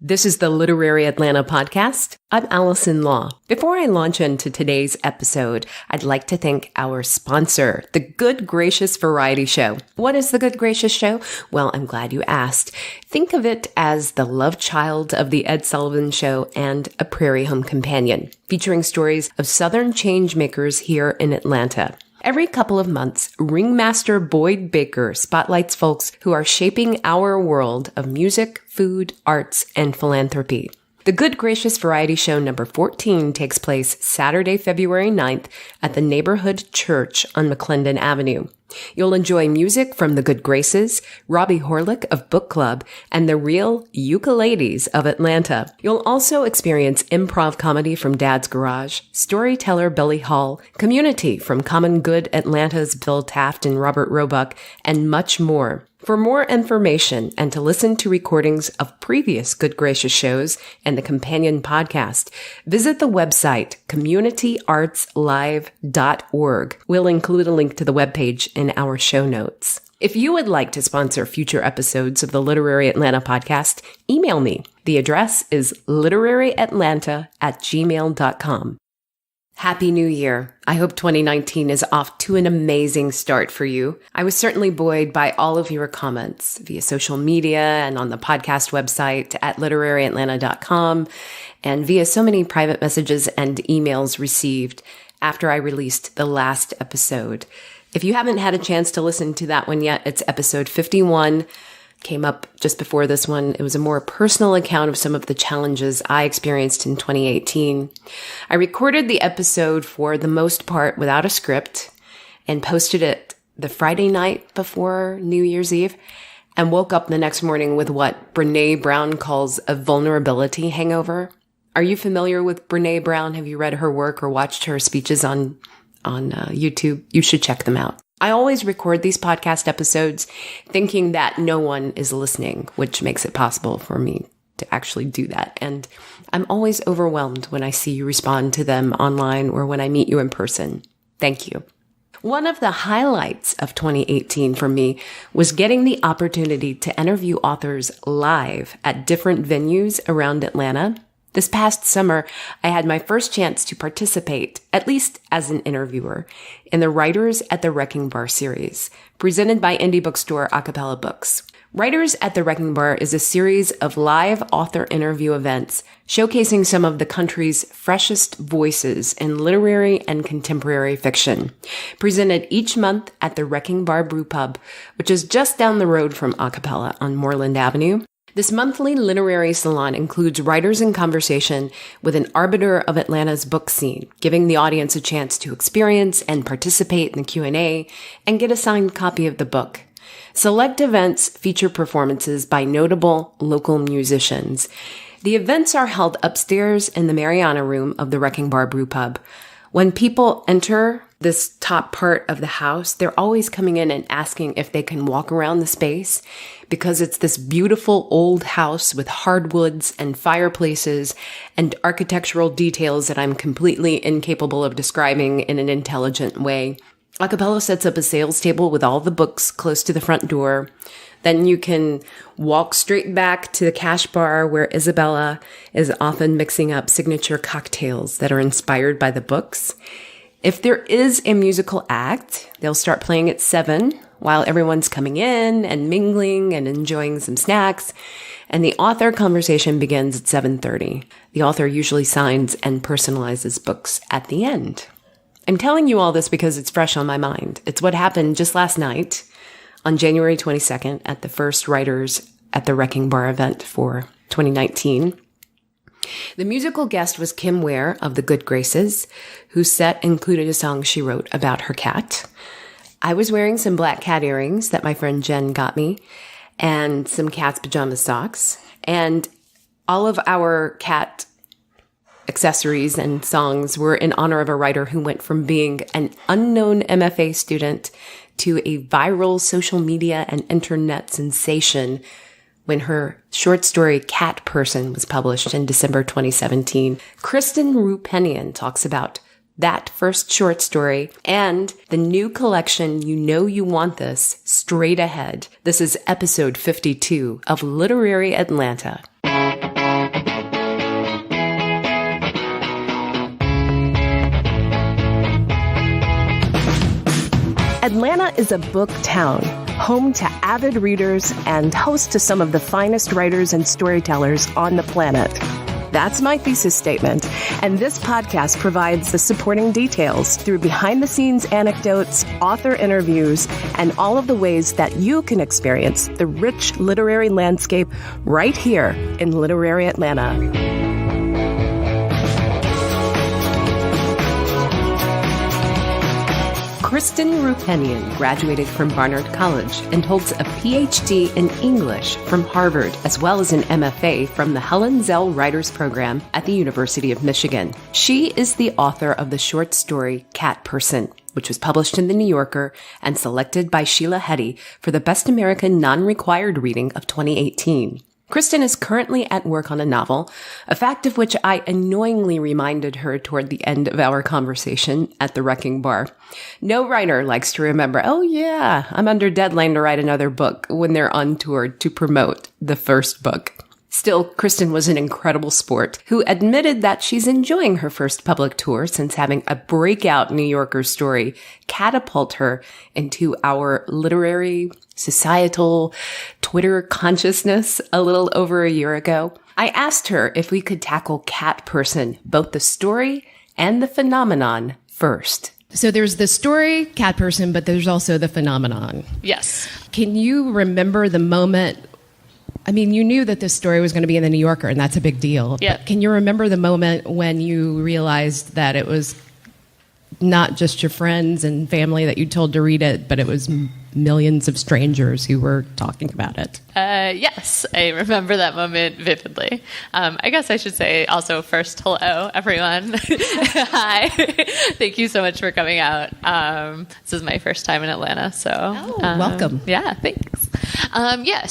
This is the Literary Atlanta podcast. I'm Allison Law. Before I launch into today's episode, I'd like to thank our sponsor, the Good Gracious Variety Show. What is the Good Gracious Show? Well, I'm glad you asked. Think of it as the love child of the Ed Sullivan Show and a Prairie Home Companion, featuring stories of Southern change makers here in Atlanta. Every couple of months, Ringmaster Boyd Baker spotlights folks who are shaping our world of music, food, arts, and philanthropy. The Good Gracious Variety Show number 14 takes place Saturday, February 9th at the Neighborhood Church on McClendon Avenue. You'll enjoy music from the Good Graces, Robbie Horlick of Book Club, and the Real Ukuleles of Atlanta. You'll also experience improv comedy from Dad's Garage, storyteller Billy Hall, community from Common Good Atlanta's Bill Taft and Robert Roebuck, and much more. For more information and to listen to recordings of previous Good Gracious shows and the companion podcast, visit the website communityartslive.org. We'll include a link to the webpage in our show notes. If you would like to sponsor future episodes of the Literary Atlanta podcast, email me. The address is literaryatlanta@gmail.com. Happy New Year. I hope 2019 is off to an amazing start for you. I was certainly buoyed by all of your comments via social media and on the podcast website at literaryatlanta.com and via so many private messages and emails received after I released the last episode. If you haven't had a chance to listen to that one yet, it's episode 51. Came up just before this one. It was a more personal account of some of the challenges I experienced in 2018. I recorded the episode for the most part without a script and posted it the Friday night before New Year's Eve and woke up the next morning with what Brené Brown calls a vulnerability hangover. Are you familiar with Brené Brown? Have you read her work or watched her speeches on YouTube? You should check them out. I always record these podcast episodes thinking that no one is listening, which makes it possible for me to actually do that. And I'm always overwhelmed when I see you respond to them online or when I meet you in person. Thank you. One of the highlights of 2018 for me was getting the opportunity to interview authors live at different venues around Atlanta. This past summer, I had my first chance to participate, at least as an interviewer, in the Writers at the Wrecking Bar series, presented by indie bookstore A Cappella Books. Writers at the Wrecking Bar is a series of live author interview events showcasing some of the country's freshest voices in literary and contemporary fiction, presented each month at the Wrecking Bar Brew Pub, which is just down the road from A Cappella on Moreland Avenue. This monthly literary salon includes writers in conversation with an arbiter of Atlanta's book scene, giving the audience a chance to experience and participate in the Q&A and get a signed copy of the book. Select events feature performances by notable local musicians. The events are held upstairs in the Mariana Room of the Wrecking Bar Brew Pub. When people enter this top part of the house, they're always coming in and asking if they can walk around the space because it's this beautiful old house with hardwoods and fireplaces and architectural details that I'm completely incapable of describing in an intelligent way. A Cappella sets up a sales table with all the books close to the front door. Then you can walk straight back to the cash bar where Isabella is often mixing up signature cocktails that are inspired by the books. If there is a musical act, they'll start playing at 7 while everyone's coming in and mingling and enjoying some snacks. And the author conversation begins at 7:30. The author usually signs and personalizes books at the end. I'm telling you all this because it's fresh on my mind. It's what happened just last night on January 22nd at the first Writers at the Wrecking Bar event for 2019. The musical guest was Kim Ware of the Good Graces, whose set included a song she wrote about her cat. I was wearing some black cat earrings that my friend Jen got me and some cat's pajama socks. And all of our cat accessories and songs were in honor of a writer who went from being an unknown MFA student to a viral social media and internet sensation when her short story Cat Person was published in December 2017. Kristen Roupenian talks about that first short story and the new collection, You Know You Want This, straight ahead. This is episode 52 of Literary Atlanta. Atlanta is a book town, home to avid readers and host to some of the finest writers and storytellers on the planet. That's my thesis statement, and this podcast provides the supporting details through behind-the-scenes anecdotes, author interviews, and all of the ways that you can experience the rich literary landscape right here in literary Atlanta. Kristen Roupenian graduated from Barnard College and holds a PhD in English from Harvard, as well as an MFA from the Helen Zell Writers Program at the University of Michigan. She is the author of the short story Cat Person, which was published in The New Yorker and selected by Sheila Heti for the Best American Nonrequired Reading of 2018. Kristen is currently at work on a novel, a fact of which I annoyingly reminded her toward the end of our conversation at the Wrecking Bar. No writer likes to remember, oh yeah, I'm under deadline to write another book when they're on tour to promote the first book. Still, Kristen was an incredible sport who admitted that she's enjoying her first public tour since having a breakout New Yorker story catapult her into our literary, societal, Twitter consciousness a little over a year ago. I asked her if we could tackle Cat Person, both the story and the phenomenon, first. So there's the story, Cat Person, but there's also the phenomenon. Yes. Can you remember the moment? I mean, you knew that this story was going to be in the New Yorker, and that's a big deal. Yeah. But can you remember the moment when you realized that it was not just your friends and family that you told to read it, but it was millions of strangers who were talking about it? Yes, I remember that moment vividly. I guess I should say also first, hello, everyone. Hi. Thank you so much for coming out. This is my first time in Atlanta, so... welcome. Yeah, thanks.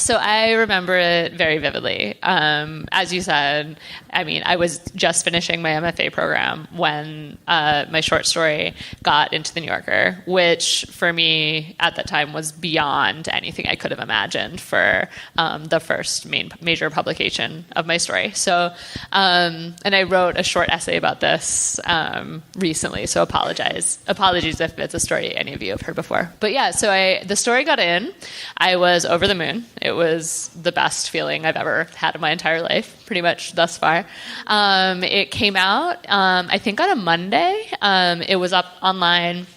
So I remember it very vividly. As you said, I mean, I was just finishing my MFA program when my short story got into the New Yorker, which for me at that time was beyond anything I could have imagined for the first major publication of my story. So, and I wrote a short essay about this recently, so apologies if it's a story any of you have heard before. But yeah, so the story got in. I was over the moon. It was the best feeling I've ever had in my entire life, pretty much thus far. It came out, I think on a Monday. It was up online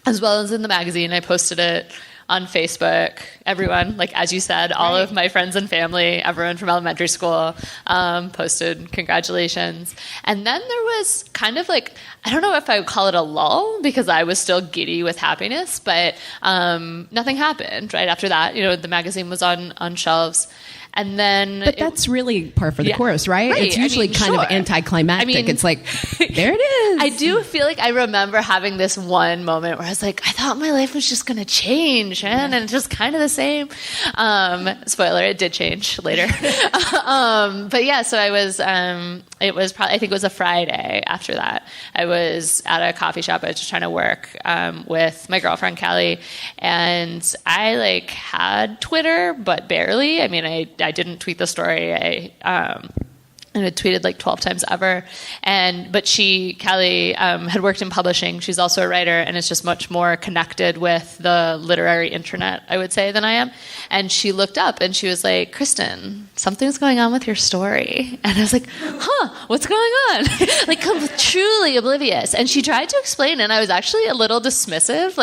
as well as in the magazine. I posted it on Facebook. Everyone, like as you said, all of my friends and family, everyone from elementary school, posted congratulations. And then there was kind of like, I don't know if I would call it a lull because I was still giddy with happiness, but nothing happened right after that. You know, the magazine was on shelves. And then... But that's really par for the course, right? It's usually kind of anticlimactic. It's like, there it is. I do feel like I remember having this one moment where I was like, I thought my life was just going to change, man, and it's just kind of the same. Spoiler, it did change later. But yeah, so I was... it was probably, I think it was a Friday after that. I was at a coffee shop. I was just trying to work with my girlfriend, Callie, and I had Twitter, but barely. I mean, I didn't tweet the story. I had tweeted 12 times ever. But Callie had worked in publishing. She's also a writer and is just much more connected with the literary internet, I would say, than I am. And she looked up and she was like, Kristen, something's going on with your story. And I was like, what's going on? Truly oblivious. And she tried to explain, and I was actually a little dismissive.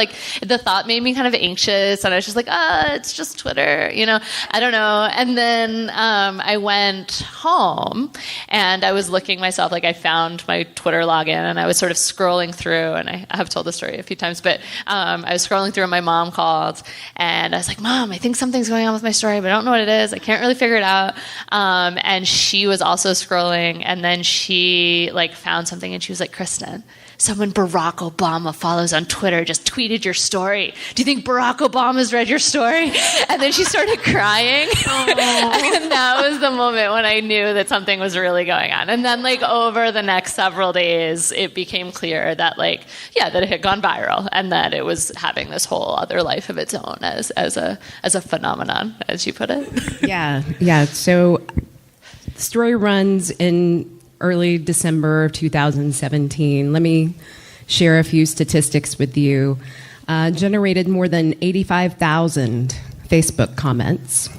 The thought made me kind of anxious, and I was just like, it's just Twitter, I don't know. And then I went home, and I was looking myself, I found my Twitter login, and I was sort of scrolling through, and I have told the story a few times, but I was scrolling through, and my mom called, and I was like, Mom, I think something's going on with my story, but I don't know what it is. I can't really figure it out. And she was also scrolling, and then she found something, and she was like, Kristen, someone Barack Obama follows on Twitter just tweeted your story. Do you think Barack Obama's read your story? And then she started crying. And that was the moment when I knew that something was really going on. And then over the next several days, it became clear that that it had gone viral and that it was having this whole other life of its own as a phenomenon, as you put it. Yeah. So the story runs in early December of 2017. Let me share a few statistics with you. generated more than 85,000 Facebook comments.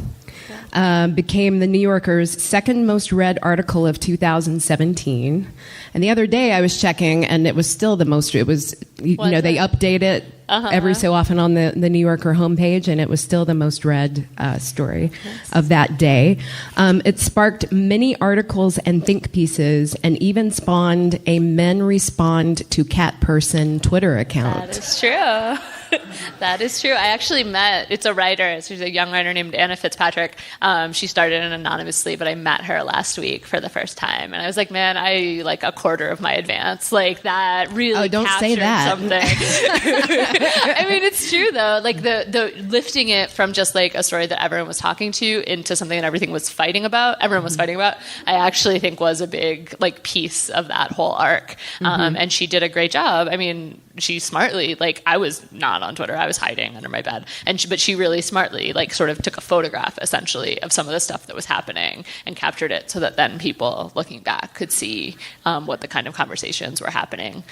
Became the New Yorker's second most read article of 2017. And the other day I was checking, and it was still the most. It was, they update it every so often on the New Yorker homepage, and it was still the most read story of that day. It sparked many articles and think pieces, and even spawned a Men Respond to Cat Person Twitter account. That is true. That is true. I actually it's a writer. She's a young writer named Anna Fitzpatrick. She started in anonymously, but I met her last week for the first time. And I was like, man, I like a quarter of my advance. Like that really don't captured say that. Something. I mean, it's true though. Like the lifting it from just like a story that everyone was talking to into something that everyone was fighting about, I actually think was a big like piece of that whole arc. And she did a great job. I mean, she smartly, like I was not on Twitter. I was hiding under my bed. But she really smartly, like sort of took a photograph essentially of some of the stuff that was happening and captured it so that then people looking back could see what the kind of conversations were happening,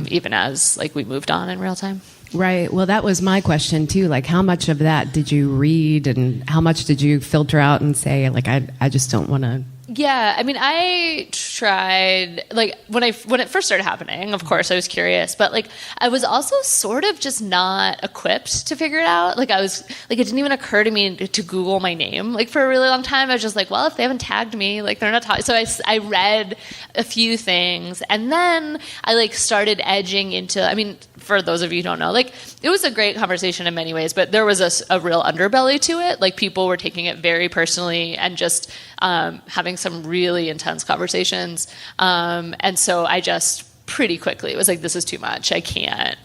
even as like we moved on in real time. Right. Well, that was my question too. Like, how much of that did you read, and how much did you filter out and say, like, I just don't want to? Yeah, I mean, I tried, like, when it first started happening, of course, I was curious, but, like, I was also sort of just not equipped to figure it out. Like, it didn't even occur to me to Google my name, like, for a really long time. I was just like, well, if they haven't tagged me, like, they're not talking. So I read a few things, and then I, like, started edging into, I mean, for those of you who don't know, like, it was a great conversation in many ways, but there was a real underbelly to it. Like, people were taking it very personally and just having some really intense conversations. And so I just pretty quickly, it was like, this is too much. I can't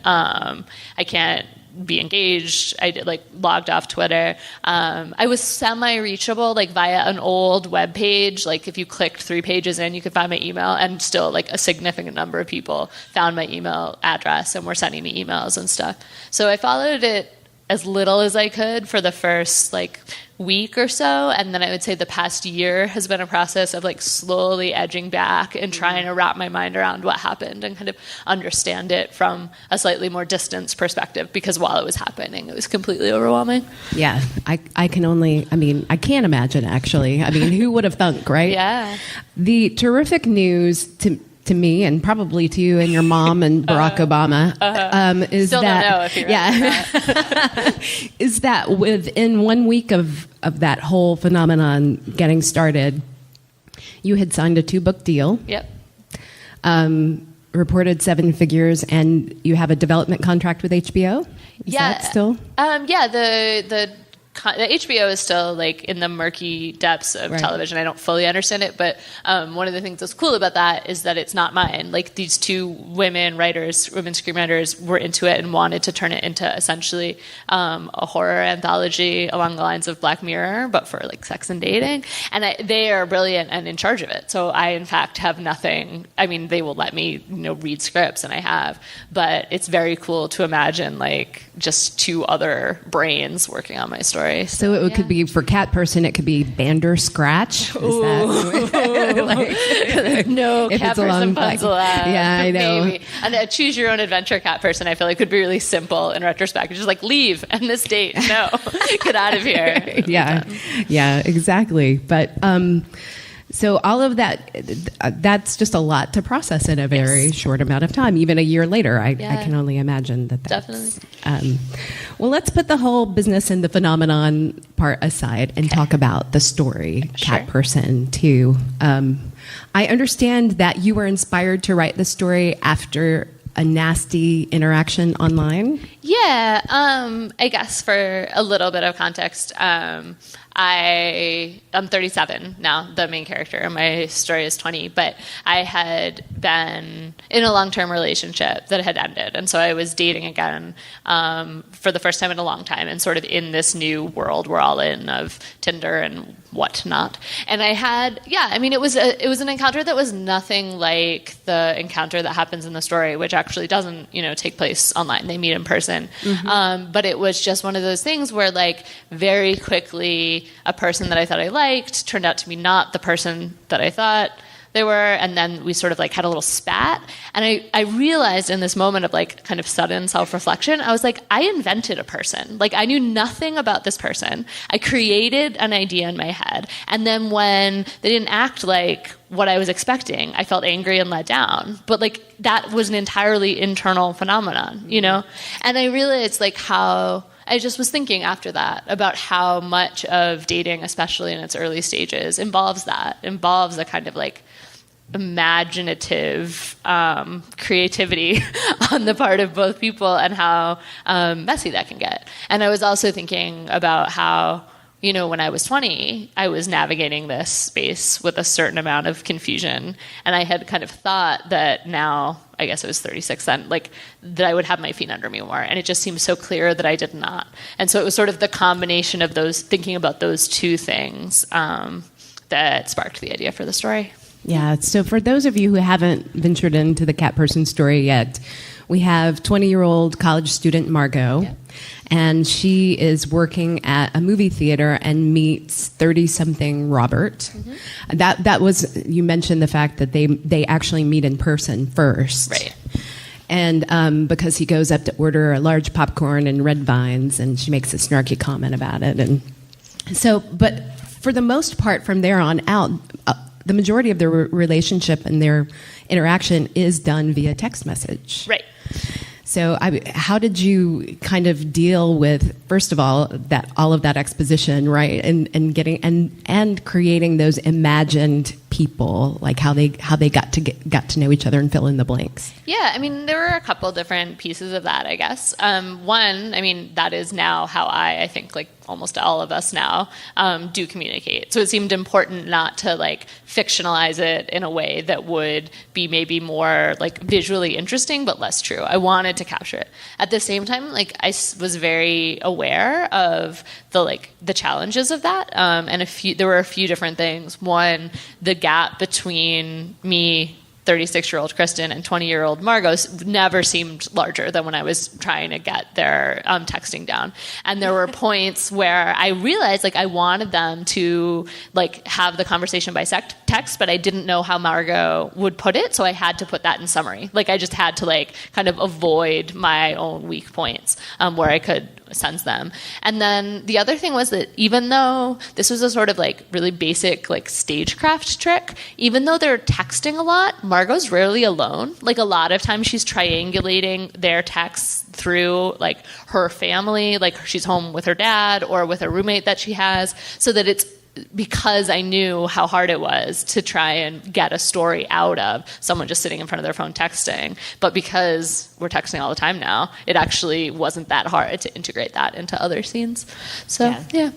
be engaged. I did logged off Twitter. I was semi-reachable, like via an old web page. Like if you clicked 3 pages in, you could find my email, and still like a significant number of people found my email address and were sending me emails and stuff. So I followed it as little as I could for the first like week or so, and then I would say the past year has been a process of like slowly edging back and trying to wrap my mind around what happened and kind of understand it from a slightly more distanced perspective, because while it was happening, it was completely overwhelming. Yeah, I can't imagine actually. I mean, who would have thunk, right? Yeah. The terrific news to me, and probably to you and your mom and Barack Obama, is still that, don't know if you're right. is that within 1 week of that whole phenomenon getting started, you had signed a 2-book deal. Yep. Reported 7 figures, and you have a development contract with HBO. Is that still? The HBO is still like in the murky depths of television. I don't fully understand it, but one of the things that's cool about that is that it's not mine. Like these 2 women screenwriters were into it and wanted to turn it into essentially a horror anthology along the lines of Black Mirror, but for like sex and dating. And they are brilliant and in charge of it. So I, in fact, have nothing. I mean, they will let me, read scripts, and I have. But it's very cool to imagine like just 2 other brains working on my story. So it could be, for Cat Person, it could be Bander Scratch. Is that no, Cat Person puns allowed. Yeah, I know. Maybe. And a Choose Your Own Adventure Cat Person, I feel like could be really simple in retrospect. It's just like, leave and this date. No, get out of here. Yeah, exactly. But so all of that, that's just a lot to process in a very short amount of time. Even a year later, I can only imagine that's... Definitely. Well, let's put the whole business and the phenomenon part aside and talk about the story, Cat Person, too. I understand that you were inspired to write the story after a nasty interaction online. Yeah, I guess for a little bit of context, I'm 37 now, the main character. My story is 20, but I had been in a long-term relationship that had ended. And so I was dating again for the first time in a long time, and sort of in this new world we're all in of Tinder and whatnot. And I had, it was an encounter that was nothing like the encounter that happens in the story, which actually doesn't, take place online. They meet in person. Mm-hmm. But it was just one of those things where, like, very quickly, a person that I thought I liked turned out to be not the person that I thought they were. And then we sort of like had a little spat. And I realized in this moment of like kind of sudden self-reflection, I was like, I invented a person. Like I knew nothing about this person. I created an idea in my head. And then when they didn't act like what I was expecting, I felt angry and let down. But like that was an entirely internal phenomenon, you know? And I realized like how I just was thinking after that about how much of dating, especially in its early stages, involves a kind of like imaginative creativity on the part of both people, and how messy that can get. And I was also thinking about how, you know, when I was 20, I was navigating this space with a certain amount of confusion. And I had kind of thought that now, I guess I was 36 then, like that I would have my feet under me more. And it just seemed so clear that I did not. And so it was sort of the combination of those, thinking about those two things that sparked the idea for the story. Yeah. So for those of you who haven't ventured into the cat person story yet, we have 20-year-old college student Margot. Yeah. And she is working at a movie theater and meets 30-something Robert. Mm-hmm. That was, you mentioned the fact that they actually meet in person first. Right. And because he goes up to order a large popcorn and red vines, and she makes a snarky comment about it. And so, but for the most part, from there on out, the majority of their relationship and their interaction is done via text message. Right. So how did you kind of deal with, first of all, all of that exposition, right, and getting and creating those imagined people, like how they got to know each other and fill in the blanks? Yeah, I mean, there were a couple different pieces of that, I guess. One, I mean, that is now how I think, like almost all of us now, do communicate. So it seemed important not to like fictionalize it in a way that would be maybe more like visually interesting, but less true. I wanted to capture it. At the same time, like I was very aware of the challenges of that, and there were a few different things. One, the gap between me, 36-year-old Kristen, and 20-year-old Margot never seemed larger than when I was trying to get their texting down. And there were points where I realized like I wanted them to like have the conversation by text, but I didn't know how Margot would put it, so I had to put that in summary. Like I just had to like kind of avoid my own weak points where I could sense them. And then the other thing was that even though this was a sort of like really basic like stagecraft trick, even though they're texting a lot, Margot's rarely alone. Like a lot of times she's triangulating their texts through like her family, like she's home with her dad or with a roommate that she has, so that it's because I knew how hard it was to try and get a story out of someone just sitting in front of their phone texting. But because we're texting all the time now, it actually wasn't that hard to integrate that into other scenes. So, yeah.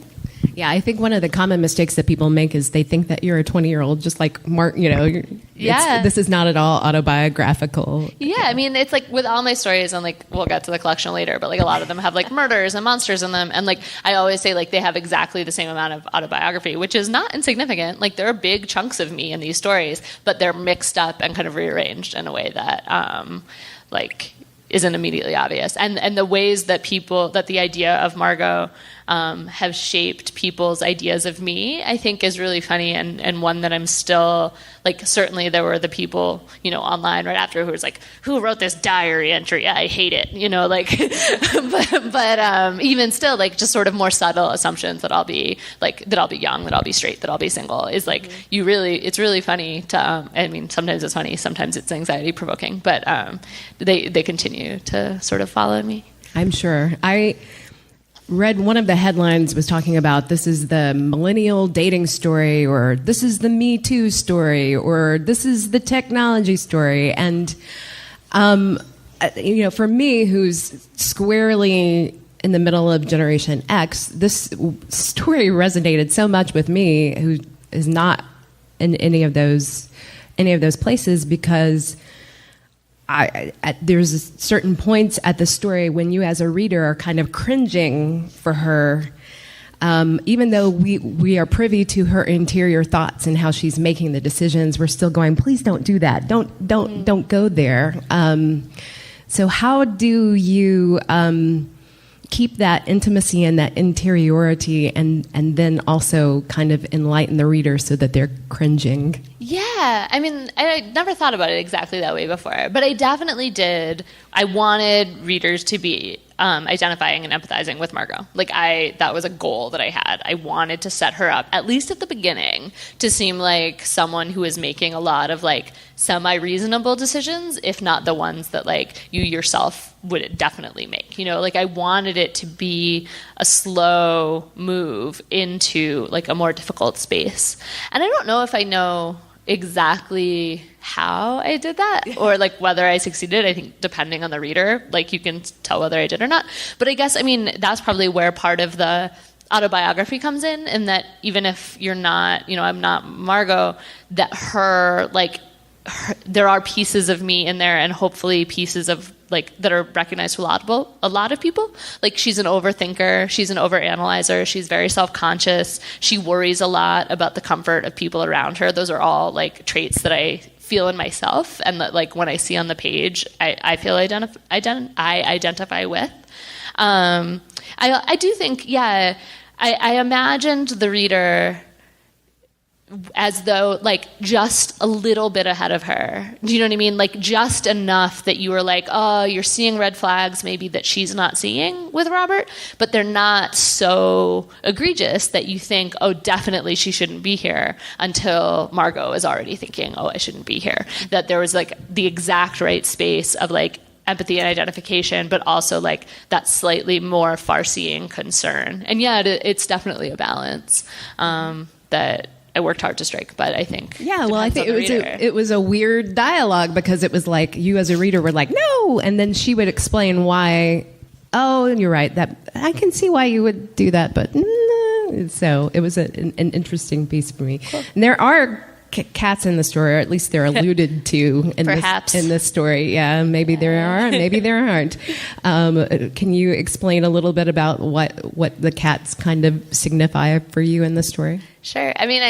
Yeah, I think one of the common mistakes that people make is they think that you're a 20-year-old, just like Mark, you know. This is not at all autobiographical. Yeah, I mean, it's like with all my stories, and like we'll get to the collection later, but like a lot of them have like murders and monsters in them, and like I always say like they have exactly the same amount of autobiography, which is not insignificant. Like there are big chunks of me in these stories, but they're mixed up and kind of rearranged in a way that like isn't immediately obvious. And the ways that the idea of Margot have shaped people's ideas of me, I think is really funny, and one that I'm still, like, certainly there were the people, you know, online right after who was like, who wrote this diary entry? I hate it, you know, like, but even still, like, just sort of more subtle assumptions that I'll be young, that I'll be straight, that I'll be single is like, it's really funny to, I mean, sometimes it's funny, sometimes it's anxiety provoking, but they continue to sort of follow me. I'm sure. I read one of the headlines was talking about this is the millennial dating story, or this is the Me Too story, or this is the technology story. And, you know, for me, who's squarely in the middle of Generation X, this story resonated so much with me, who is not in any of those places, because there's certain points at the story when you as a reader are kind of cringing for her, even though we are privy to her interior thoughts and how she's making the decisions. We're still going, please don't do that. Don't go there. So how do you keep that intimacy and that interiority, and then also kind of enlighten the reader so that they're cringing? Yeah, Yeah, I mean, I never thought about it exactly that way before, but I definitely did. I wanted readers to be identifying and empathizing with Margot. Like, that was a goal that I had. I wanted to set her up, at least at the beginning, to seem like someone who is making a lot of, like, semi-reasonable decisions, if not the ones that, like, you yourself would definitely make. You know, like, I wanted it to be a slow move into, like, a more difficult space. And I don't know if I know exactly how I did that or like whether I succeeded. I think depending on the reader, like you can tell whether I did or not. But I guess, I mean, that's probably where part of the autobiography comes in that even if you're not, you know, I'm not Margot, that there are pieces of me in there and hopefully pieces of like that are recognized to a lot of people. Like, she's an overthinker, she's an overanalyzer, she's very self-conscious, she worries a lot about the comfort of people around her. Those are all like traits that I feel in myself and that, like, when I see on the page, I feel I identify with. I do think, yeah, I imagined the reader as though, like, just a little bit ahead of her. Do you know what I mean? Like, just enough that you were like, oh, you're seeing red flags maybe that she's not seeing with Robert, but they're not so egregious that you think, oh, definitely she shouldn't be here, until Margot is already thinking, oh, I shouldn't be here. That there was, like, the exact right space of, like, empathy and identification, but also, like, that slightly more far-seeing concern. And yeah, it's definitely a balance that I worked hard to strike, but I think I think it was a weird dialogue because it was like you as a reader were like, no, and then she would explain why. Oh, you're right. That I can see why you would do that, but no. So it was an interesting piece for me. Cool. And there are cats in the story, or at least they're alluded to in this story. Yeah, maybe there are, maybe there aren't. Can you explain a little bit about what the cats kind of signify for you in the story? Sure. I mean,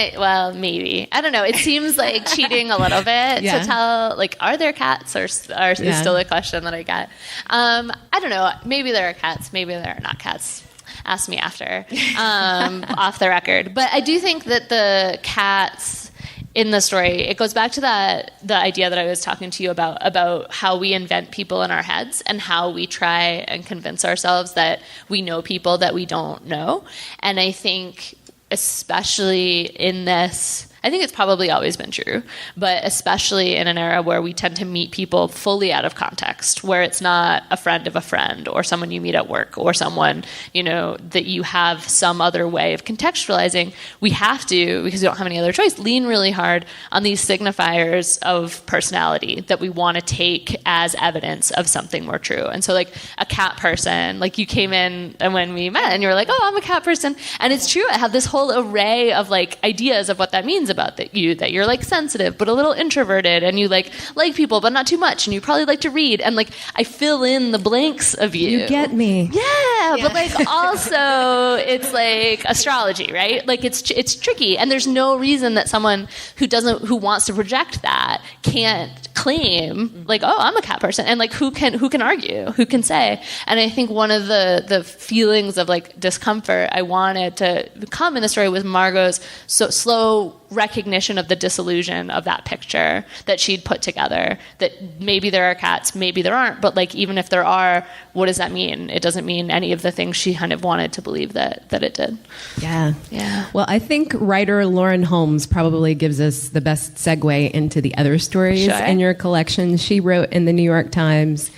maybe. I don't know. It seems like cheating a little bit to tell, like, are there cats is still a question that I get. I don't know. Maybe there are cats. Maybe there are not cats. Ask me after, off the record. But I do think that the cats in the story, it goes back to the idea that I was talking to you about how we invent people in our heads and how we try and convince ourselves that we know people that we don't know. And I think especially in this, I think it's probably always been true, but especially in an era where we tend to meet people fully out of context, where it's not a friend of a friend or someone you meet at work or someone, you know, that you have some other way of contextualizing, we have to, because we don't have any other choice, lean really hard on these signifiers of personality that we want to take as evidence of something more true. And so, like, a cat person, like, you came in and when we met and you were like, oh, I'm a cat person. And it's true. I have this whole array of, like, ideas of what that means about that you're like sensitive but a little introverted, and you like people but not too much, and you probably like to read, and like I fill in the blanks of you. You get me. Yeah. But like also it's like astrology, right? Like it's tricky, and there's no reason that someone who wants to project that can't claim like, oh, I'm a cat person, and like who can argue, who can say. And I think one of the feelings of like discomfort I wanted to come in the story was Margot's slow recognition of the disillusion of that picture that she'd put together, that maybe there are cats, maybe there aren't, but like even if there are, what does that mean? It doesn't mean any of the things she kind of wanted to believe that it did. Yeah. Yeah. Well, I think writer Lauren Holmes probably gives us the best segue into the other stories in your collection. She wrote in the New York Times,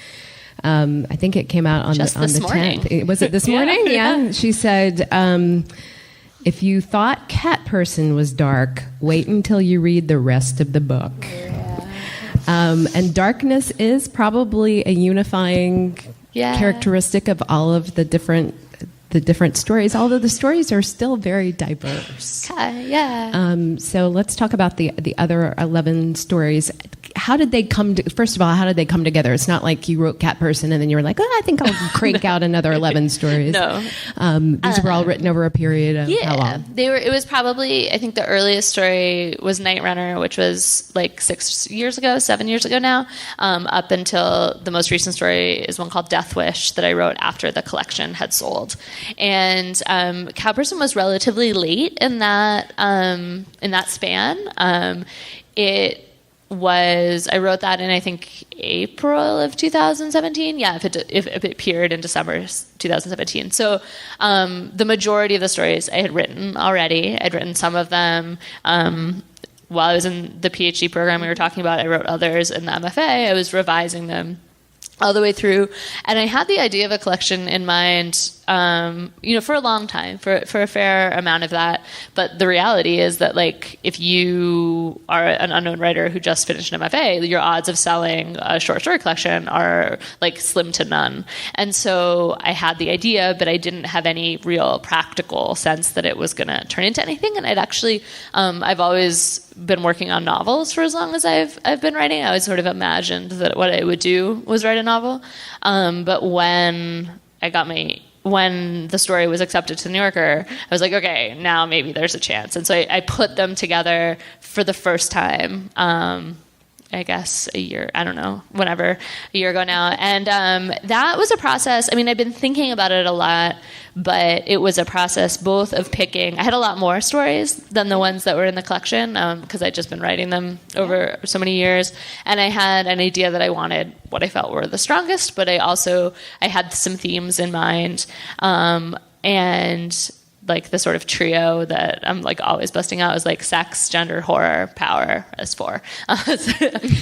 I think it came out on the 10th. Was it this morning? Yeah. She said, if you thought Cat Person was dark, wait until you read the rest of the book. Yeah. And darkness is probably a unifying characteristic of all of the different stories, although the stories are still very diverse. So let's talk about the other 11 stories. How did they come first of all, how did they come together? It's not like you wrote Cat Person and then you were like, oh, I think I'll crank out another 11 stories. No. These were all written over a period of how long? It was probably, I think the earliest story was Night Runner, which was like 7 years ago now, up until the most recent story is one called Death Wish that I wrote after the collection had sold. And Cat Person was relatively late in that span. I wrote that in, I think, April of 2017. Yeah, if it appeared in December 2017. So the majority of the stories I had written already. I'd written some of them while I was in the PhD program we were talking about. I wrote others in the MFA. I was revising them all the way through. And I had the idea of a collection in mind, for a long time, for a fair amount of that. But the reality is that, like, if you are an unknown writer who just finished an MFA, your odds of selling a short story collection are, like, slim to none. And so I had the idea, but I didn't have any real practical sense that it was going to turn into anything. And I'd actually, I've always been working on novels for as long as I've been writing. I always sort of imagined that what I would do was write a novel. But when the story was accepted to The New Yorker, I was like, okay, now maybe there's a chance. And so I put them together for the first time, I guess a year ago now. And that was a process. I mean, I've been thinking about it a lot, but it was a process both of picking. I had a lot more stories than the ones that were in the collection because I'd just been writing them over so many years. And I had an idea that I wanted what I felt were the strongest, but I had some themes in mind. And like the sort of trio that I'm like always busting out is like sex, gender, horror, power as 4.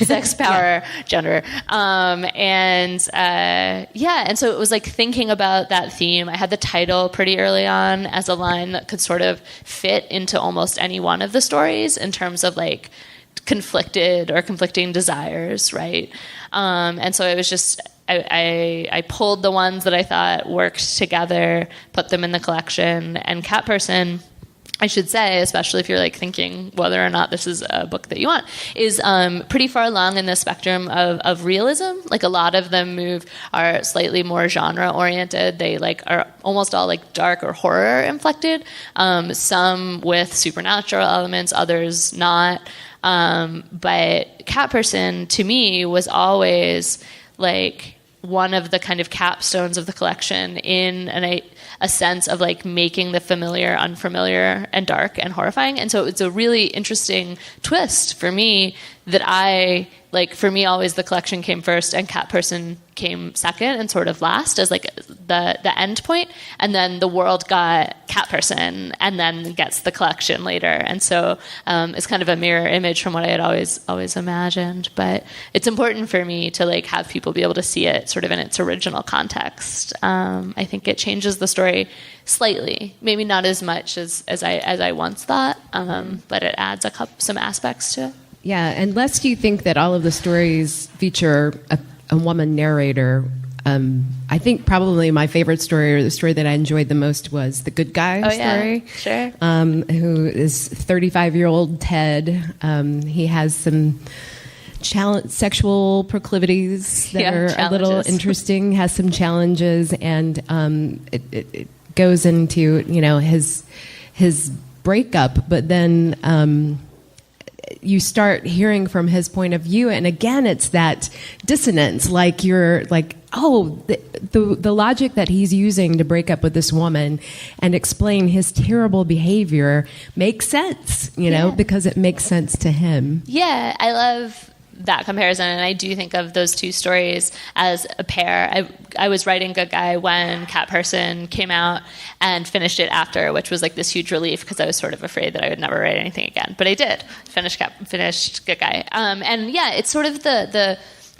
Sex, power, gender. And so it was like thinking about that theme. I had the title pretty early on as a line that could sort of fit into almost any one of the stories in terms of like conflicting desires, right? And so it was just, I pulled the ones that I thought worked together, put them in the collection, and Cat Person, I should say, especially if you're like thinking whether or not this is a book that you want, is pretty far along in the spectrum of realism. Like a lot of them are slightly more genre oriented. They like are almost all like dark or horror inflected. Some with supernatural elements, others not. But Cat Person to me was always like one of the kind of capstones of the collection in a sense of like making the familiar unfamiliar and dark and horrifying. And so it's a really interesting twist for me that for me always the collection came first and Cat Person came second and sort of last as like the end point. And then the world got Cat Person and then gets the collection later. And so it's kind of a mirror image from what I had always imagined. But it's important for me to like have people be able to see it sort of in its original context. I think it changes the story slightly, maybe not as much as I once thought, but it adds some aspects to it. Yeah, unless you think that all of the stories feature a woman narrator, I think probably my favorite story, or the story that I enjoyed the most, was the good guy story. Yeah, sure. Who is 35-year-old Ted. He has some sexual proclivities that are a little interesting, has some challenges, and it goes into his breakup, but then you start hearing from his point of view, and again it's that dissonance, like you're like, oh, the logic that he's using to break up with this woman and explain his terrible behavior makes sense, because it makes sense to him. Yeah, I love that comparison, and I do think of those two stories as a pair. I was writing Good Guy when Cat Person came out and finished it after, which was like this huge relief because I was sort of afraid that I would never write anything again. But I did finish Good Guy, and yeah, it's sort of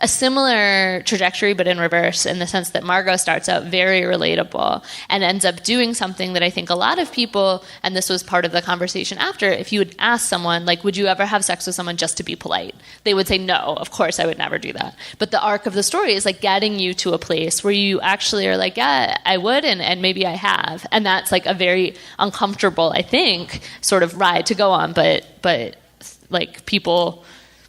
a similar trajectory, but in reverse, in the sense that Margot starts out very relatable and ends up doing something that I think a lot of people, and this was part of the conversation after, if you would ask someone, like, would you ever have sex with someone just to be polite? They would say, no, of course I would never do that. But the arc of the story is like getting you to a place where you actually are like, yeah, I would, and maybe I have. And that's like a very uncomfortable, I think, sort of ride to go on, but like people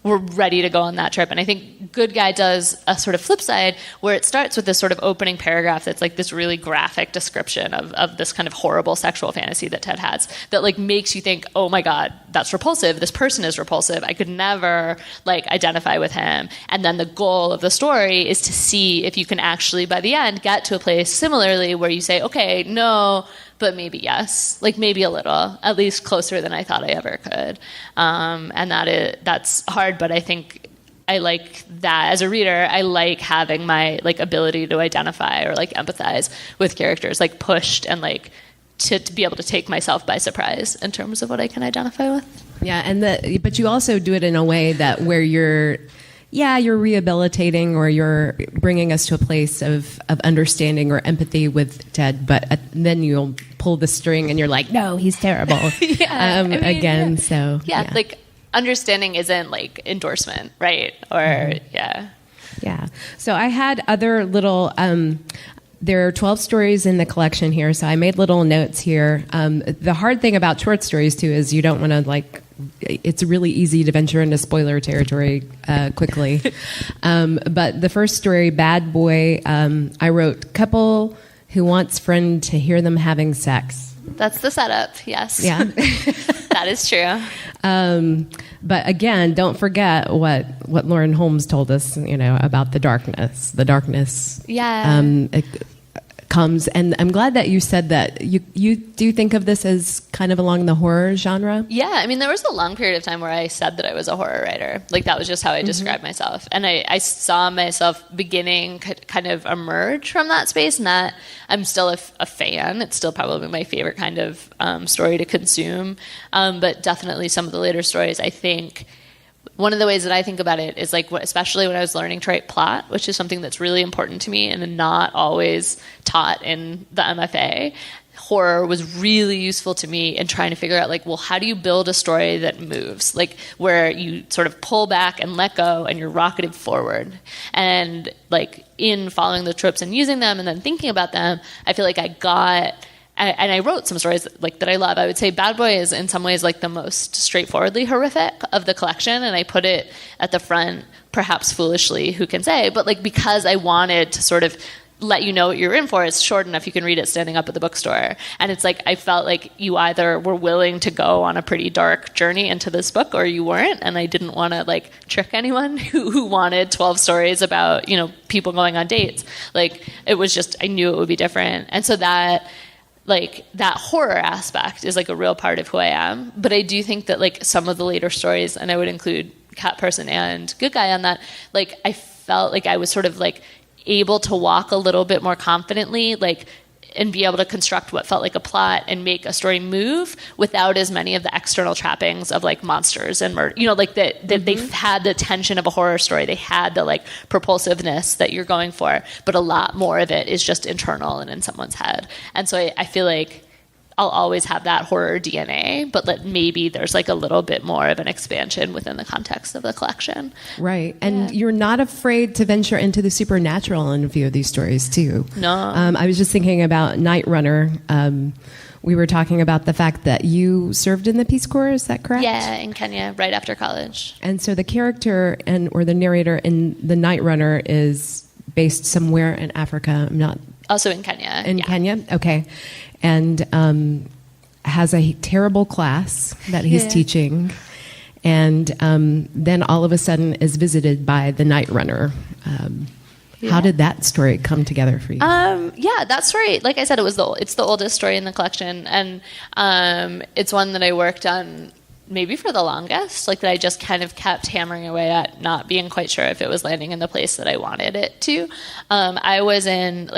were ready to go on that trip. And I think Good Guy does a sort of flip side where it starts with this sort of opening paragraph that's like this really graphic description of this kind of horrible sexual fantasy that Ted has that like makes you think, oh my God, that's repulsive. This person is repulsive. I could never like identify with him. And then the goal of the story is to see if you can actually by the end get to a place similarly where you say, okay, no, but maybe yes, like maybe a little, at least closer than I thought I ever could. And that's hard, but I think I like that as a reader. I like having my like ability to identify or like empathize with characters like pushed and like to be able to take myself by surprise in terms of what I can identify with. Yeah, but you also do it in a way that where you're rehabilitating or you're bringing us to a place of understanding or empathy with Ted, but then you'll pull the string and you're like, no, he's terrible. Like understanding isn't like endorsement, right? Or Yeah. So I had other little, there are 12 stories in the collection here, so I made little notes here. The hard thing about short stories, too, is you don't want to, it's really easy to venture into spoiler territory quickly. But the first story, Bad Boy, I wrote, couple who wants friend to hear them having sex. That's the setup, yes. Yeah. That is true. But again, don't forget what Lauren Holmes told us, about the darkness. The darkness comes, and I'm glad that you said that you do think of this as kind of along the horror genre. Yeah, I mean, there was a long period of time where I said that I was a horror writer. Like, that was just how I described myself. And I saw myself beginning kind of emerge from that space, and that I'm still a fan. It's still probably my favorite kind of story to consume. But definitely some of the later stories, I think, one of the ways that I think about it is like, especially when I was learning to write plot, which is something that's really important to me and not always taught in the MFA. Horror was really useful to me in trying to figure out, like, well, how do you build a story that moves? Like, where you sort of pull back and let go and you're rocketed forward. And, like, in following the tropes and using them and then thinking about them, I feel like I wrote some stories that I love. I would say Bad Boy is in some ways like the most straightforwardly horrific of the collection, and I put it at the front, perhaps foolishly, who can say, but like because I wanted to sort of let you know what you're in for. It's short enough you can read it standing up at the bookstore. And it's like I felt like you either were willing to go on a pretty dark journey into this book or you weren't, and I didn't want to like trick anyone who wanted 12 stories about, people going on dates. Like, it was just, I knew it would be different. And so that horror aspect is like a real part of who I am. But I do think that like some of the later stories, and I would include Cat Person and Good Guy on that, like I felt like I was sort of like able to walk a little bit more confidently, like, and be able to construct what felt like a plot and make a story move without as many of the external trappings of like monsters and murder. They had the tension of a horror story. They had the like propulsiveness that you're going for, but a lot more of it is just internal and in someone's head. And so I feel like I'll always have that horror DNA, but maybe there's like a little bit more of an expansion within the context of the collection. Right. And you're not afraid to venture into the supernatural in a few of these stories too. No. I was just thinking about Night Runner. We were talking about the fact that you served in the Peace Corps, is that correct? Yeah, in Kenya, right after college. And so the character or the narrator in the Night Runner is based somewhere in Africa. I'm not... Also in Kenya. In Kenya? Okay. And has a terrible class that he's teaching, and then all of a sudden is visited by the Night Runner. How did that story come together for you? That story, like I said, it's the oldest story in the collection, and it's one that I worked on maybe for the longest, like that I just kind of kept hammering away at, not being quite sure if it was landing in the place that I wanted it to. I was in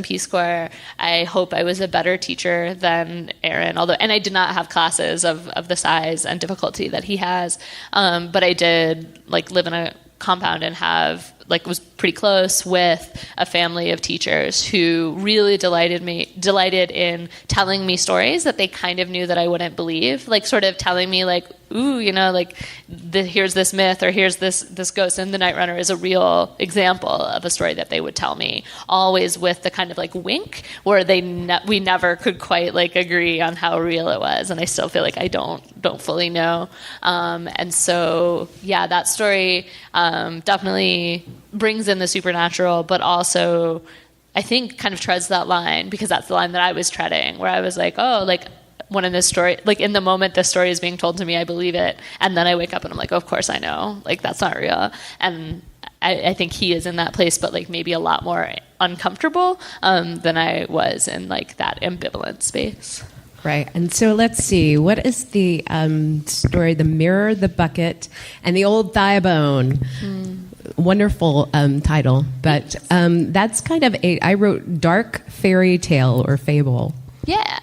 Peace Corps. I hope I was a better teacher than Aaron, and I did not have classes of the size and difficulty that he has. But I did like live in a compound and was pretty close with a family of teachers who really delighted in telling me stories that they kind of knew that I wouldn't believe, like sort of telling me like, ooh, here's this myth or here's this ghost, and the Night Runner is a real example of a story that they would tell me, always with the kind of like wink where we never could quite like agree on how real it was, and I still feel like I don't fully know. And so that story definitely brings in the supernatural, but also I think kind of treads that line, because that's the line that I was treading, where I was like, oh, like when in this story, like in the moment this story is being told to me, I believe it, and then I wake up and I'm like, oh, of course I know, like that's not real. And I think he is in that place, but like maybe a lot more uncomfortable than I was in like that ambivalent space. Right. And so let's see. What is the story? The Mirror, the Bucket, and the Old Thigh Bone. Wonderful title. But that's kind of I wrote dark fairy tale or fable. Yeah.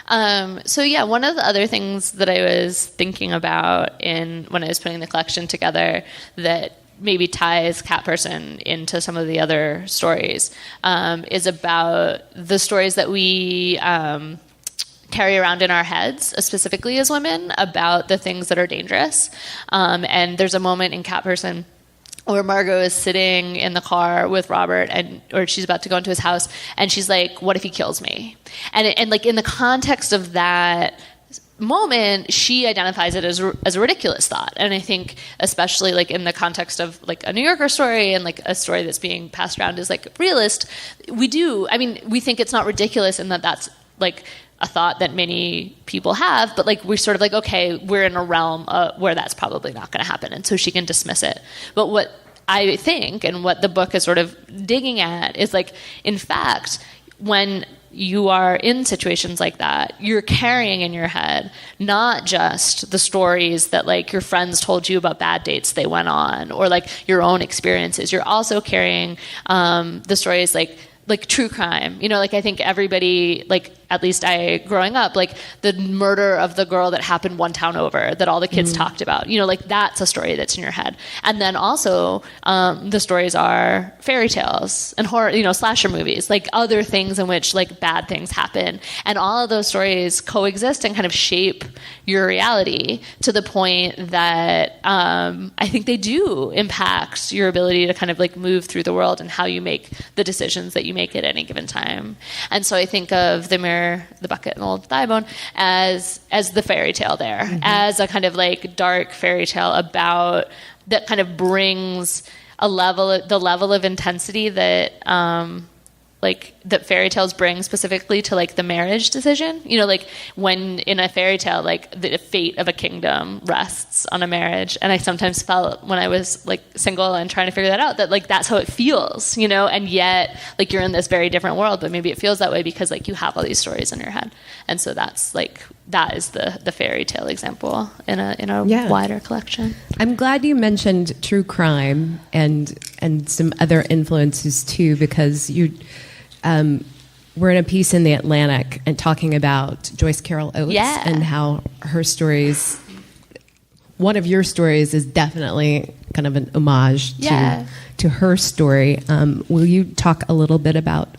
One of the other things that I was thinking about when I was putting the collection together that maybe ties Cat Person into some of the other stories is about the stories that we carry around in our heads, specifically as women, about the things that are dangerous. And there's a moment in Cat Person where Margot is sitting in the car with Robert, or she's about to go into his house, and she's like, "What if he kills me?" And like in the context of that moment, she identifies it as a ridiculous thought. And I think especially like in the context of like a New Yorker story and like a story that's being passed around as like realist, we think it's not ridiculous and that's like a thought that many people have, but like we're sort of like, okay, we're in a realm where that's probably not going to happen, and so she can dismiss it. But what I think and what the book is sort of digging at is like, in fact, when you are in situations like that, you're carrying in your head not just the stories that like your friends told you about bad dates they went on or like your own experiences. You're also carrying the stories like true crime. Like I think everybody, like at least I growing up, like the murder of the girl that happened one town over that all the kids talked about, like that's a story that's in your head. And then also the stories are fairy tales and horror, slasher movies, like other things in which like bad things happen. And all of those stories coexist and kind of shape your reality to the point that I think they do impact your ability to kind of like move through the world and how you make the decisions that you make at any given time. And so I think of the Mirror, the Bucket, and the Old Thigh Bone as the fairy tale there, as a kind of like dark fairy tale about that kind of brings the level of intensity that that fairy tales bring specifically to like the marriage decision. Like when in a fairy tale, like the fate of a kingdom rests on a marriage. And I sometimes felt when I was like single and trying to figure that out, that like that's how it feels, and yet like you're in this very different world, but maybe it feels that way because like you have all these stories in your head. And so that is the fairy tale example in a wider collection. I'm glad you mentioned true crime and some other influences too, because we're in a piece in the Atlantic and talking about Joyce Carol Oates and how her stories, one of your stories is definitely kind of an homage to her story. Will you talk a little bit about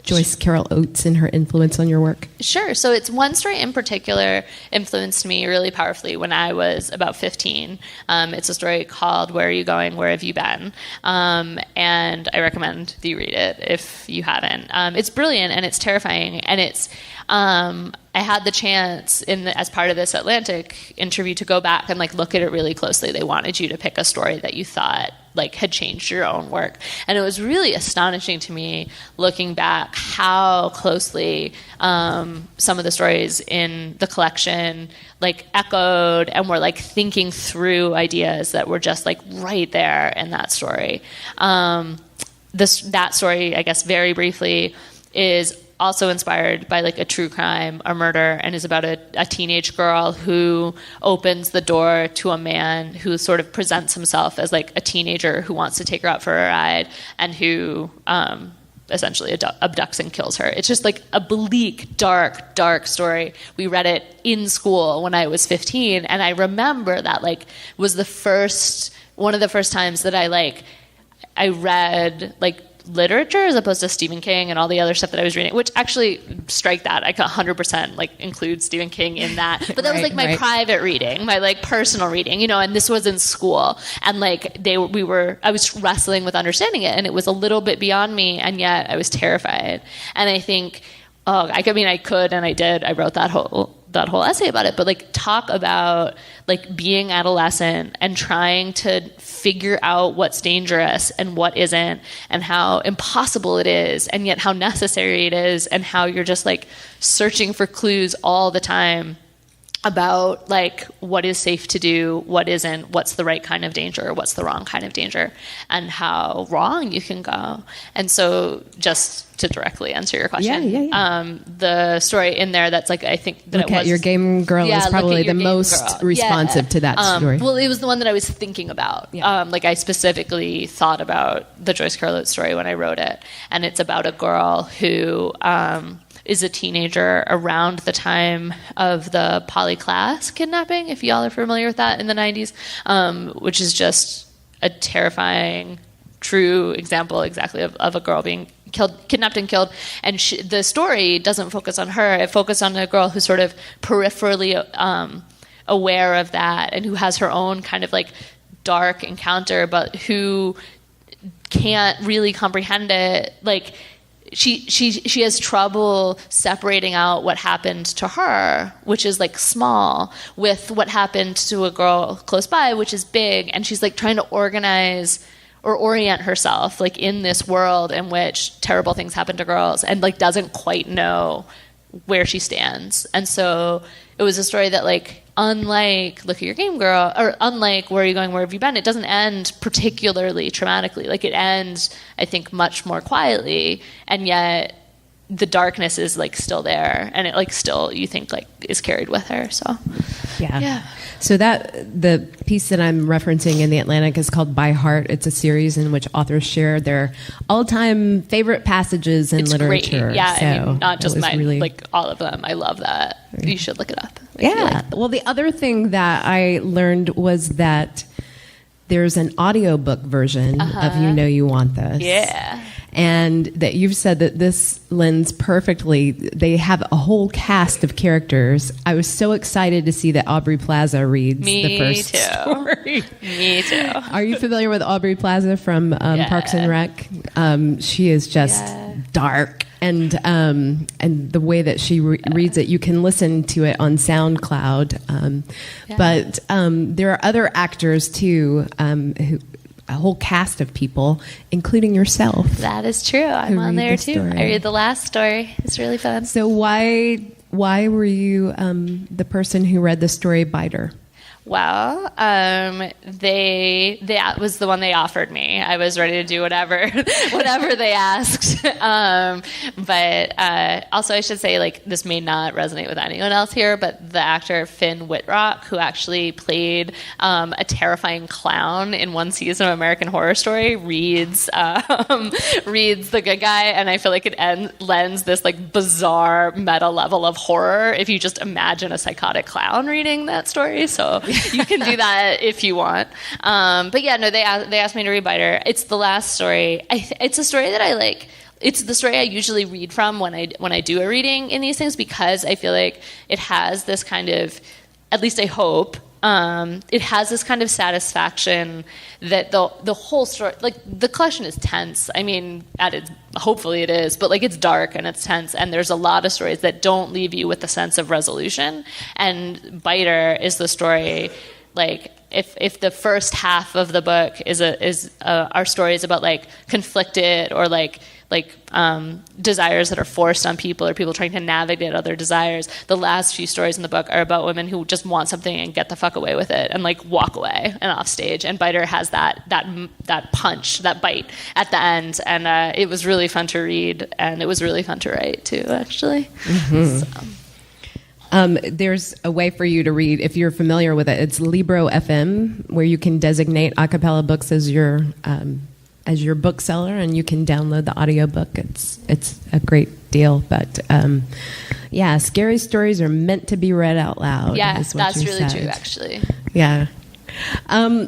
Joyce Carol Oates and her influence on your work? Sure. So it's one story in particular influenced me really powerfully when I was about 15. It's a story called Where Are You Going? Where Have You Been? And I recommend that you read it if you haven't. It's brilliant and it's terrifying. And it's I had the chance as part of this Atlantic interview to go back and like look at it really closely. They wanted you to pick a story that you thought like had changed your own work. And it was really astonishing to me looking back how closely some of the stories in the collection like echoed and were like thinking through ideas that were just like right there in that story. That story, I guess very briefly, is also inspired by like a true crime, a murder, and is about a teenage girl who opens the door to a man who sort of presents himself as like a teenager who wants to take her out for a ride and who essentially abducts and kills her. It's just like a bleak, dark story. We read it in school when I was 15, and I remember that like was one of the first times that I read like literature as opposed to Stephen King and all the other stuff that I was reading, which actually strike that. I could 100% like include Stephen King in that. But that was like my private reading, my like personal reading, and this was in school. And like I was wrestling with understanding it, and it was a little bit beyond me, and yet I was terrified. And I think, I could and I did. I wrote that whole essay about it, but like talk about like being adolescent and trying to figure out what's dangerous and what isn't, and how impossible it is, and yet how necessary it is, and how you're just like searching for clues all the time. about like what is safe to do, what isn't, what's the right kind of danger, what's the wrong kind of danger, and how wrong you can go. And so just to directly answer your question, the story in there that's like, I think that Look at Your Game Girl is probably the most responsive to that story. Well, it was the one that I was thinking about. Like I specifically thought about the Joyce Carol story when I wrote it. And it's about a girl who is a teenager around the time of the Polly Klaas kidnapping, if y'all are familiar with that, in the 90s, which is just a terrifying, true example exactly of a girl being kidnapped and killed. And the story doesn't focus on her. It focuses on a girl who's sort of peripherally aware of that and who has her own kind of like dark encounter, but who can't really comprehend it. Like, she has trouble separating out what happened to her, which is like small, with what happened to a girl close by, which is big. And she's like trying to organize or orient herself like in this world in which terrible things happen to girls, and like doesn't quite know where she stands. And so it was a story that, like, unlike Look at Your Game Girl, or unlike Where Are You Going, Where Have You Been, it doesn't end particularly traumatically. Like, it ends, I think, much more quietly, and yet the darkness is like still there, and it like still, you think, like is carried with her. So yeah. So that the piece that I'm referencing in the Atlantic is called By Heart. It's a series in which authors share their all-time favorite passages in literature. Great. Yeah, so I mean, not just mine, really, like all of them. I love that. You should look it up. Well, the other thing that I learned was that there's an audiobook version of You Know You Want This. Yeah. And that you've said that this lends perfectly. They have a whole cast of characters. I was so excited to see that Aubrey Plaza reads the first story. Me too. Are you familiar with Aubrey Plaza from Parks and Rec? She is just dark. And the way that she reads it, you can listen to it on SoundCloud. But there are other actors, too, a whole cast of people, including yourself. That is true. I'm on there, too. I read the last story. It's really fun. So why were you the person who read the story Biter? Well, that was the one they offered me. I was ready to do whatever they asked. But also I should say, like, this may not resonate with anyone else here, but the actor Finn Wittrock, who actually played a terrifying clown in one season of American Horror Story, reads the good guy, and I feel like it lends this like bizarre meta level of horror if you just imagine a psychotic clown reading that story. So you can do that if you want. But yeah, no, they asked me to read Biter. It's the last story. It's a story that I like. It's the story I usually read from when I do a reading in these things, because I feel like it has this kind of, at least I hope, it has this kind of satisfaction that the whole story, like the collection is tense. I mean, hopefully it is, but like it's dark and it's tense, and there's a lot of stories that don't leave you with a sense of resolution. And Biter is the story, like if the first half of the book is our stories about like conflicted or like desires that are forced on people, or people trying to navigate other desires. The last few stories in the book are about women who just want something and get the fuck away with it and like walk away and off stage. And Biter has that punch, that bite at the end. And it was really fun to read, and it was really fun to write too, actually. There's a way for you to read, if you're familiar with it. It's Libro FM, where you can designate A Cappella Books as your bookseller, and you can download the audiobook. It's a great deal. But scary stories are meant to be read out loud. Yeah, that's really true, actually. Yeah.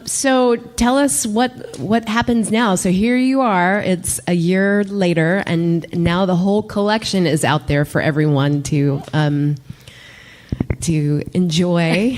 So tell us what happens now. So here you are, it's a year later, and now the whole collection is out there for everyone to enjoy.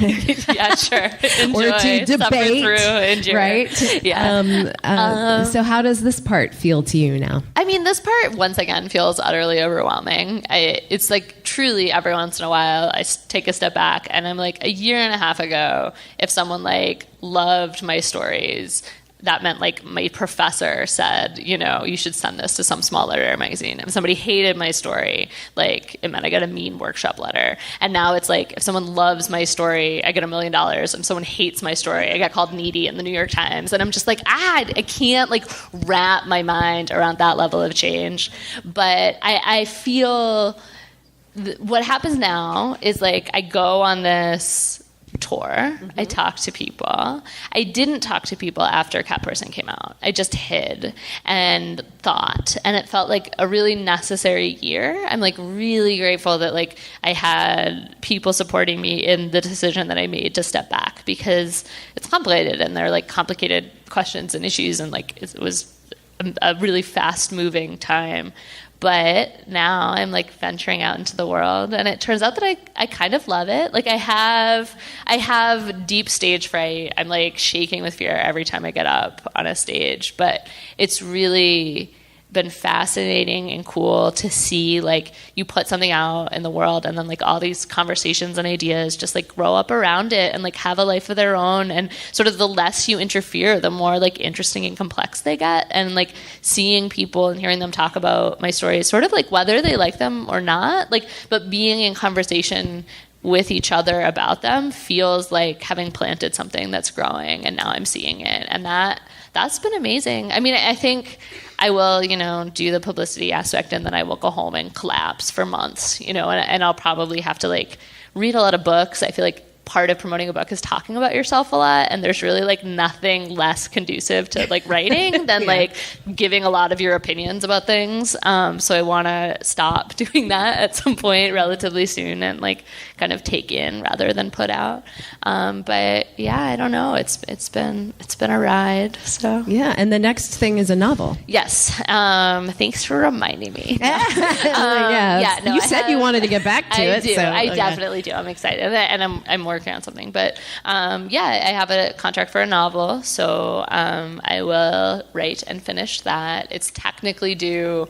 Yeah, sure. Enjoy, or to debate, through, right? Yeah. So how does this part feel to you now? I mean, this part, once again, feels utterly overwhelming. It's like truly every once in a while I take a step back and I'm like, a year and a half ago, if someone like loved my stories, that meant like my professor said, you should send this to some small literary magazine. If somebody hated my story, like it meant I got a mean workshop letter. And now it's like, if someone loves my story, I get $1 million. If someone hates my story, I get called needy in the New York Times. And I'm just like, I can't like wrap my mind around that level of change. But I feel what happens now is like, I go on this tour. I talk to people. I didn't talk to people after Cat Person came out. I just hid and thought, and it felt like a really necessary year. I'm like really grateful that like I had people supporting me in the decision that I made to step back, because it's complicated and they're like complicated questions and issues, and like it was a really fast moving time. But now I'm like venturing out into the world, and it turns out that I kind of love it. Like I have deep stage fright. I'm like shaking with fear every time I get up on a stage, but it's really been fascinating and cool to see like you put something out in the world, and then like all these conversations and ideas just like grow up around it and like have a life of their own, and sort of the less you interfere, the more like interesting and complex they get. And like seeing people and hearing them talk about my stories, sort of like whether they like them or not, like, but being in conversation with each other about them feels like having planted something that's growing, and now I'm seeing it, and that's been amazing. I mean, I think I will, do the publicity aspect, and then I will go home and collapse for months, and I'll probably have to like read a lot of books. I feel like part of promoting a book is talking about yourself a lot, and there's really like nothing less conducive to like writing than like giving a lot of your opinions about things. So I want to stop doing that at some point relatively soon, and like kind of take in rather than put out. But yeah, I don't know. It's been a ride. So yeah, and the next thing is a novel. Yes. Thanks for reminding me. You said you wanted to get back to it. I do. So, I definitely do. I'm excited, and I'm working on something. But I have a contract for a novel, so I will write and finish that. It's technically due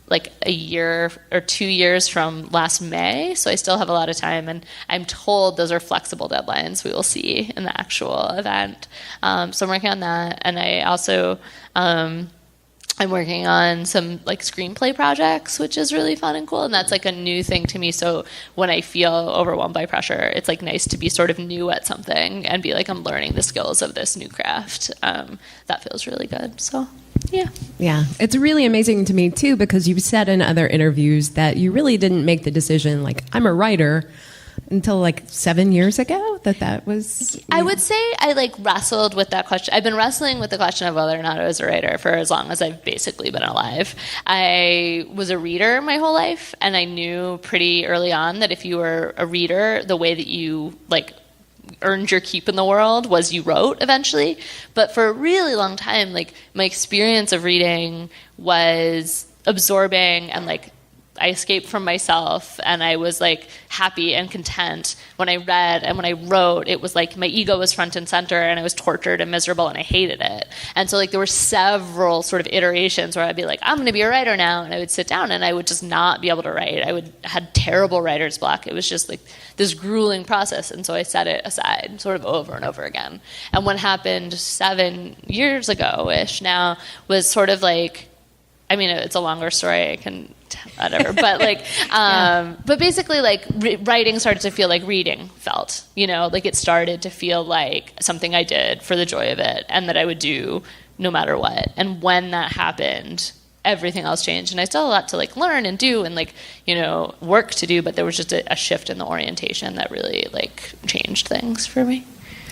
like a year or 2 years from last May, so I still have a lot of time, and I'm told those are flexible deadlines. We will see in the actual event. So I'm working on that, and I also I'm working on some like screenplay projects, which is really fun and cool, and that's like a new thing to me. So when I feel overwhelmed by pressure, it's like nice to be sort of new at something and be like, I'm learning the skills of this new craft. That feels really good. So yeah, it's really amazing to me too, because you've said in other interviews that you really didn't make the decision like I'm a writer until like 7 years ago. That was... I would say I like wrestled with that question. I've been wrestling with the question of whether or not I was a writer for as long as I've basically been alive. I was a reader my whole life, and I knew pretty early on that if you were a reader, the way that you like earned your keep in the world was you wrote eventually. But for a really long time, like my experience of reading was absorbing, and like I escaped from myself, and I was like happy and content when I read, and when I wrote, it was like my ego was front and center, and I was tortured and miserable, and I hated it. And so like there were several sort of iterations where I'd be like, I'm going to be a writer now, and I would sit down and I would just not be able to write. Had terrible writer's block. It was just like this grueling process, and so I set it aside sort of over and over again. And what happened 7 years ago-ish now was sort of like, I mean, it's a longer story. I can whatever, but like, but basically, like writing started to feel like reading felt. Like it started to feel like something I did for the joy of it, and that I would do no matter what. And when that happened, everything else changed, and I still had a lot to like learn and do, and like work to do. But there was just a shift in the orientation that really like changed things for me.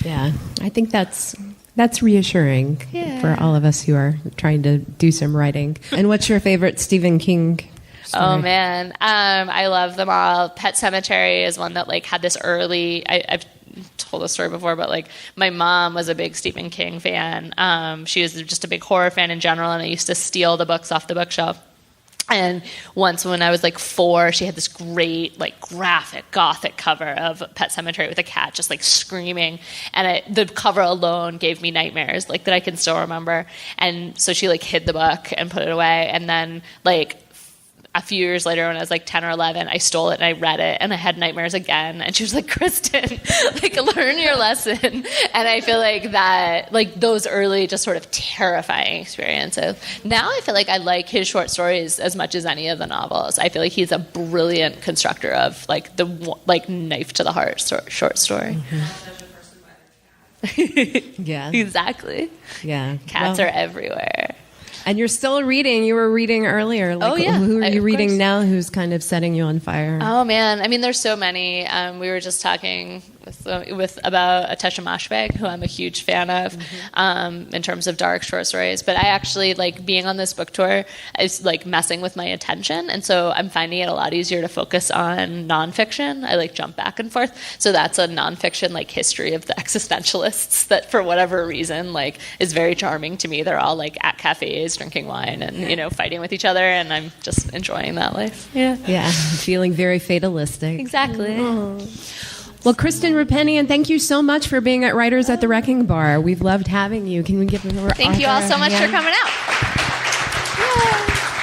Yeah, I think that's reassuring for all of us who are trying to do some writing. And what's your favorite Stephen King story? Oh, man. I love them all. Pet Sematary is one that like had this early... I've told this story before, but like my mom was a big Stephen King fan. She was just a big horror fan in general, and I used to steal the books off the bookshelf. And once when I was like 4, she had this great like graphic gothic cover of Pet Sematary with a cat just like screaming, and the cover alone gave me nightmares like that I can still remember. And so she like hid the book and put it away, and then like a few years later when I was like 10 or 11, I stole it and I read it and I had nightmares again. And she was like, Kristen, like, learn your lesson. And I feel like that, like, those early just sort of terrifying experiences. Now I feel like I like his short stories as much as any of the novels. I feel like he's a brilliant constructor of like the knife to the heart short story. Yeah. Exactly. Yeah. Cats are everywhere. And you're still reading. You were reading earlier. Like, who are you reading now who's kind of setting you on fire? Oh, man. I mean, there's so many. We were just talking about Atesha Moshfegh, who I'm a huge fan of in terms of dark short stories. But I actually, like, being on this book tour is, like, messing with my attention. And so I'm finding it a lot easier to focus on nonfiction. I, like, jump back and forth. So that's a nonfiction, like, history of the existentialists that, for whatever reason, like, is very charming to me. They're all, like, at cafes, drinking wine and, you know, fighting with each other. And I'm just enjoying that life. Yeah. Yeah. Feeling very fatalistic. Exactly. Well, Kristen Roupenian, thank you so much for being at Writers at the Wrecking Bar. We've loved having you. Can we give them a Thank you all so much for coming out.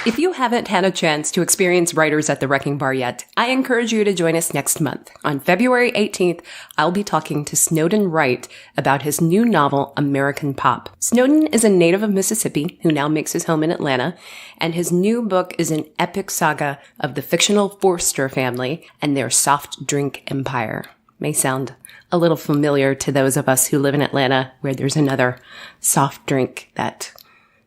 If you haven't had a chance to experience Writers at the Wrecking Bar yet, I encourage you to join us next month. On February 18th, I'll be talking to Snowden Wright about his new novel, American Pop. Snowden is a native of Mississippi who now makes his home in Atlanta, and his new book is an epic saga of the fictional Forster family and their soft drink empire. May sound a little familiar to those of us who live in Atlanta, where there's another soft drink that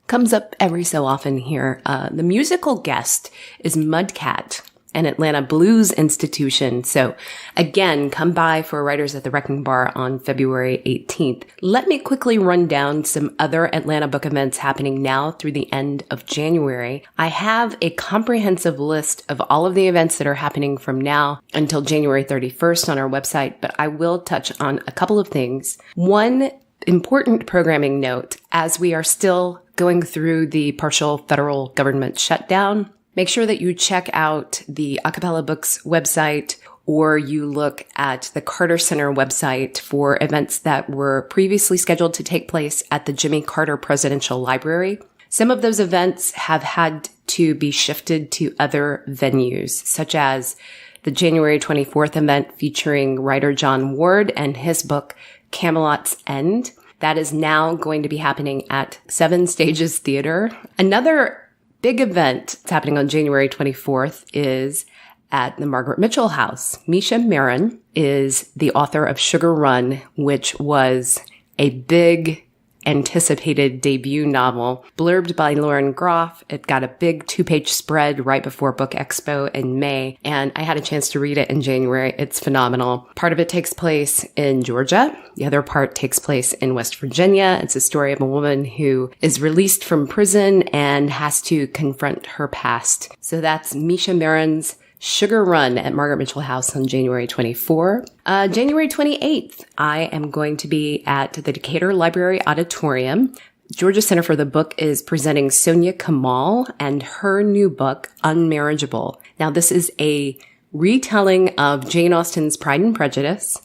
comes up every so often here. The musical guest is Mudcat, an Atlanta blues institution. So again, come by for Writers at the Wrecking Bar on February 18th. Let me quickly run down some other Atlanta book events happening now through the end of January. I have a comprehensive list of all of the events that are happening from now until January 31st on our website, but I will touch on a couple of things. One important programming note, as we are still going through the partial federal government shutdown, make sure that you check out the A Cappella Books website, or you look at the Carter Center website for events that were previously scheduled to take place at the Jimmy Carter Presidential Library. Some of those events have had to be shifted to other venues, such as the January 24th event featuring writer Jon Ward and his book, Camelot's End. That is now going to be happening at 7 Stages Theater. Another big event that's happening on January 24th is at the Margaret Mitchell House. Mesha Maren is the author of Sugar Run, which was a big anticipated debut novel, blurbed by Lauren Groff. It got a big 2-page spread right before Book Expo in May, and I had a chance to read it in January. It's phenomenal. Part of it takes place in Georgia. The other part takes place in West Virginia. It's a story of a woman who is released from prison and has to confront her past. So that's Mesha Maren's Sugar Run at Margaret Mitchell House on January 24. January 28th, I am going to be at the Decatur Library Auditorium. Georgia Center for the Book is presenting Soniah Kamal and her new book, Unmarriageable. Now, this is a retelling of Jane Austen's Pride and Prejudice,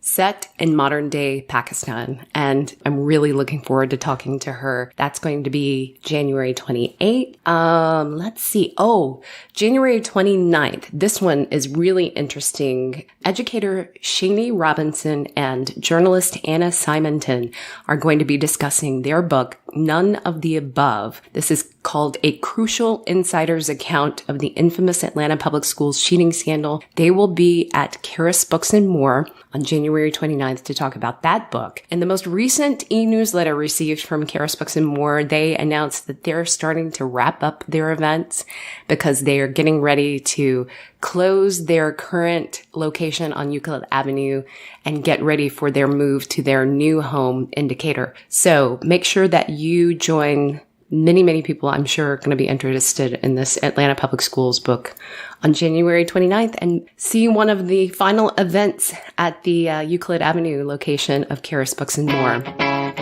set in modern-day Pakistan, and I'm really looking forward to talking to her. That's going to be January 28th. Let's see. Oh, January 29th. This one is really interesting. Educator Shani Robinson and journalist Anna Simonton are going to be discussing their book, None of the Above. This is called A Crucial Insider's Account of the Infamous Atlanta Public Schools Cheating Scandal. They will be at Charis Books and More on January 29th to talk about that book. In the most recent e-newsletter received from Charis Books and More, they announced that they're starting to wrap up their events because they are getting ready to close their current location on Euclid Avenue and get ready for their move to their new home in Decatur. So make sure that you join. Many people, I'm sure, are going to be interested in this Atlanta Public Schools book on January 29th and see one of the final events at the Euclid Avenue location of Charis Books and More.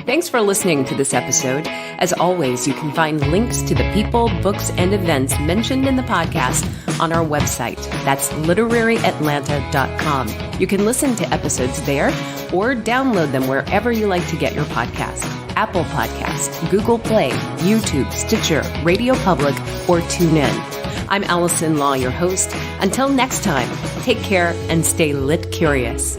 Thanks for listening to this episode. As always, you can find links to the people, books, and events mentioned in the podcast on our website. That's literaryatlanta.com. You can listen to episodes there or download them wherever you like to get your podcast. Apple Podcasts, Google Play, YouTube, Stitcher, Radio Public, or TuneIn. I'm Allison Law, your host. Until next time, take care and stay lit curious.